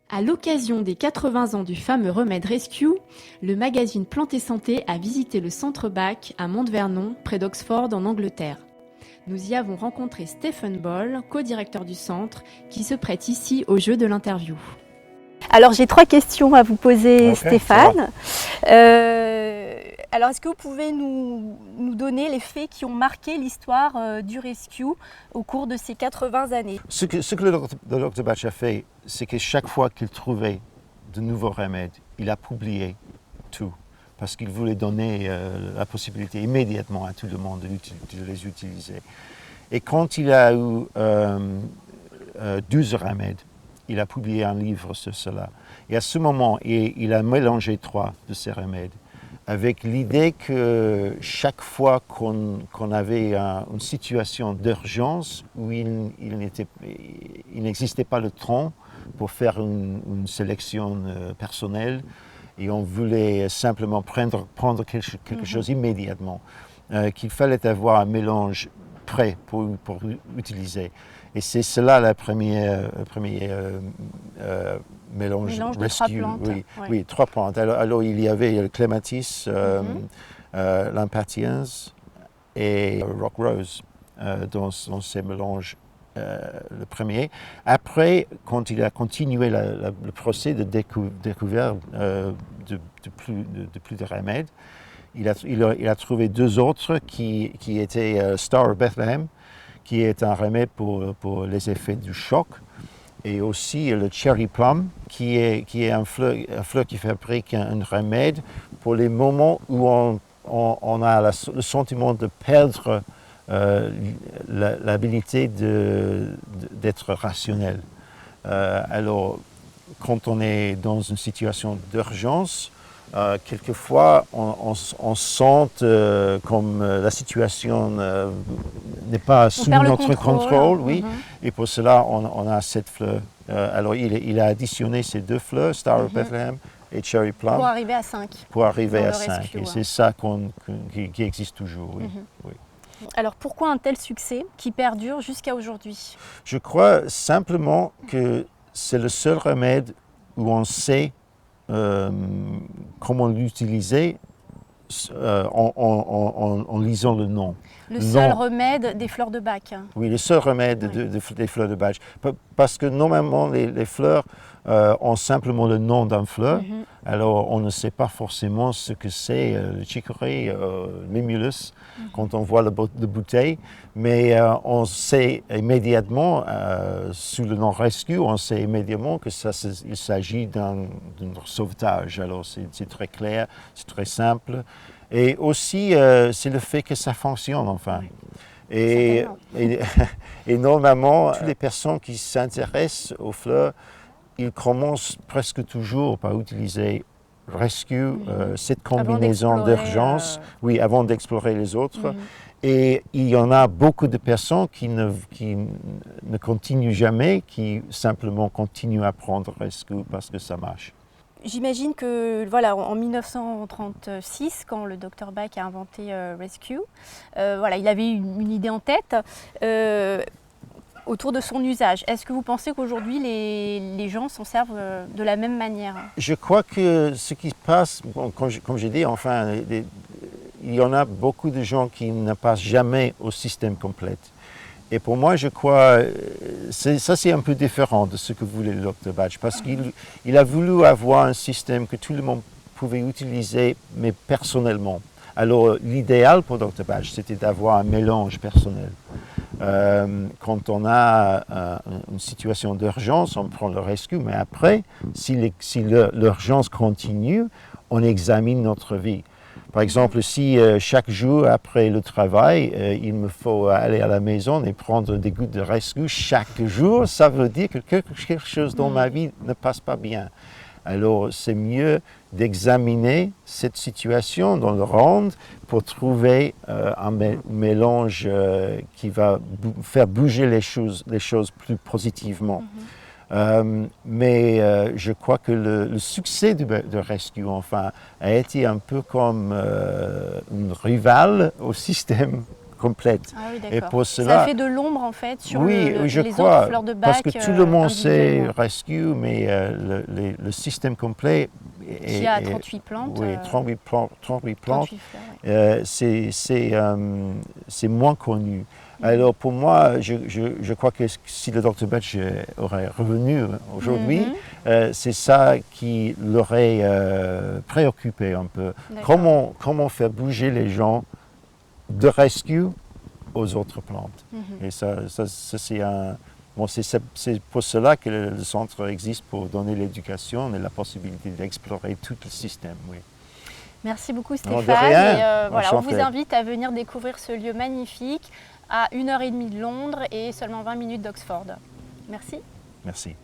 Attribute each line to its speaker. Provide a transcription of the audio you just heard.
Speaker 1: À l'occasion des 80 ans du fameux remède Rescue, le magazine Plantes et Santé a visité le centre Bach à Mont-Vernon, près d'Oxford en Angleterre. Nous y avons rencontré Stephen Ball, co-directeur du centre, qui se prête ici au jeu de l'interview.
Speaker 2: Alors j'ai 3 questions à vous poser,
Speaker 3: Okay,
Speaker 2: Stéphane. Alors est-ce que vous pouvez nous donner les faits qui ont marqué l'histoire du Rescue au cours de ces 80 années?
Speaker 3: Ce que le Dr Bach a fait, c'est que chaque fois qu'il trouvait de nouveaux remèdes, il a publié tout, parce qu'il voulait donner la possibilité immédiatement à tout le monde de les utiliser. Et quand il a eu 12 remèdes, il a publié un livre sur cela. Et à ce moment, il a mélangé 3 de ces remèdes, avec l'idée que chaque fois qu'on avait une situation d'urgence où il n'existait pas le temps pour faire une sélection personnelle et on voulait simplement prendre quelque chose immédiatement, qu'il fallait avoir un mélange prêt pour utiliser. Et c'est cela le premier mélange Rescue.
Speaker 2: 3 plantes.
Speaker 3: Oui, 3 plantes. Alors il y avait le clématis, l'impatiens et rock rose dans ces mélanges. Le premier. Après, quand il a continué le procès de découverte de plus de remèdes, il a trouvé 2 autres qui étaient Star of Bethlehem, qui est un remède pour les effets du choc, et aussi le Cherry Plum, qui est un fleur qui fabrique un remède pour les moments où on a le sentiment de perdre l'habilité d'être rationnel. Alors, quand on est dans une situation d'urgence, quelquefois on sent comme la situation n'est pas sous notre contrôle, oui. Et pour cela, on a cette fleur. Alors, il a additionné ces 2 fleurs, Star of Bethlehem et Cherry Plum.
Speaker 2: Pour arriver à 5.
Speaker 3: Pour arriver à 5.
Speaker 2: Rescue,
Speaker 3: et c'est ça qui existe toujours, oui. Oui.
Speaker 2: Alors pourquoi un tel succès qui perdure jusqu'à aujourd'hui?
Speaker 3: Je crois simplement que c'est le seul remède où on sait comment l'utiliser en lisant le nom.
Speaker 2: Le seul remède des fleurs de Bach.
Speaker 3: Oui, le seul remède des fleurs de Bach. Parce que normalement, les fleurs ont simplement le nom d'un fleur. Alors, on ne sait pas forcément ce que c'est le chicorée, l'émulus, quand on voit la bouteille. Mais on sait immédiatement, sous le nom Rescue, on sait immédiatement qu'il s'agit d'un sauvetage. Alors, c'est très clair, c'est très simple. Et aussi, c'est le fait que ça fonctionne, enfin. Et normalement, toutes les personnes qui s'intéressent aux fleurs, ils commencent presque toujours par utiliser Rescue, cette combinaison d'urgence, avant d'explorer les autres. Et il y en a beaucoup de personnes qui ne continuent jamais, qui simplement continuent à prendre Rescue parce que ça marche.
Speaker 2: J'imagine que voilà, en 1936, quand le Dr Bach a inventé Rescue, il avait une idée en tête autour de son usage. Est-ce que vous pensez qu'aujourd'hui les gens s'en servent de la même manière?
Speaker 3: Je crois que ce qui se passe, comme j'ai dit, enfin, il y en a beaucoup de gens qui ne passent jamais au système complet. Et pour moi, je crois, ça c'est un peu différent de ce que voulait le Dr Bach, parce qu'il a voulu avoir un système que tout le monde pouvait utiliser, mais personnellement. Alors l'idéal pour Dr Bach, c'était d'avoir un mélange personnel. Quand on a une situation d'urgence, on prend le Rescue, mais après, si l'urgence continue, on examine notre vie. Par exemple, si chaque jour après le travail, il me faut aller à la maison et prendre des gouttes de Rescue chaque jour, ça veut dire que quelque chose dans ma vie ne passe pas bien. Alors, c'est mieux d'examiner cette situation dans le round pour trouver un mélange qui va faire bouger les choses plus positivement. Mais je crois que le succès de Rescue, enfin, a été un peu comme une rivale au système complète.
Speaker 2: Ah oui,
Speaker 3: Et
Speaker 2: d'accord.
Speaker 3: pour cela,
Speaker 2: Ça fait de l'ombre en fait sur
Speaker 3: oui, je
Speaker 2: les
Speaker 3: crois,
Speaker 2: autres fleurs de bac.
Speaker 3: parce que tout le monde sait
Speaker 2: individuellement.
Speaker 3: Rescue, mais le système complet
Speaker 2: Qui a 38 plantes.
Speaker 3: oui, 38 plantes,
Speaker 2: 38 fleurs, oui.
Speaker 3: c'est moins connu. Alors pour moi, je crois que si le Dr Batch aurait revenu aujourd'hui, c'est ça qui l'aurait préoccupé un peu.
Speaker 2: D'accord.
Speaker 3: Comment faire bouger les gens de Rescue aux autres plantes. Et ça c'est un... Bon, c'est pour cela que le centre existe, pour donner l'éducation et la possibilité d'explorer tout le système. Oui.
Speaker 2: Merci beaucoup
Speaker 3: Non,
Speaker 2: Stéphane.
Speaker 3: de rien.
Speaker 2: Et, voilà, on
Speaker 3: Enchanté.
Speaker 2: vous invite à venir découvrir ce lieu magnifique à 1h30 de Londres et seulement 20 minutes d'Oxford. Merci.
Speaker 3: Merci.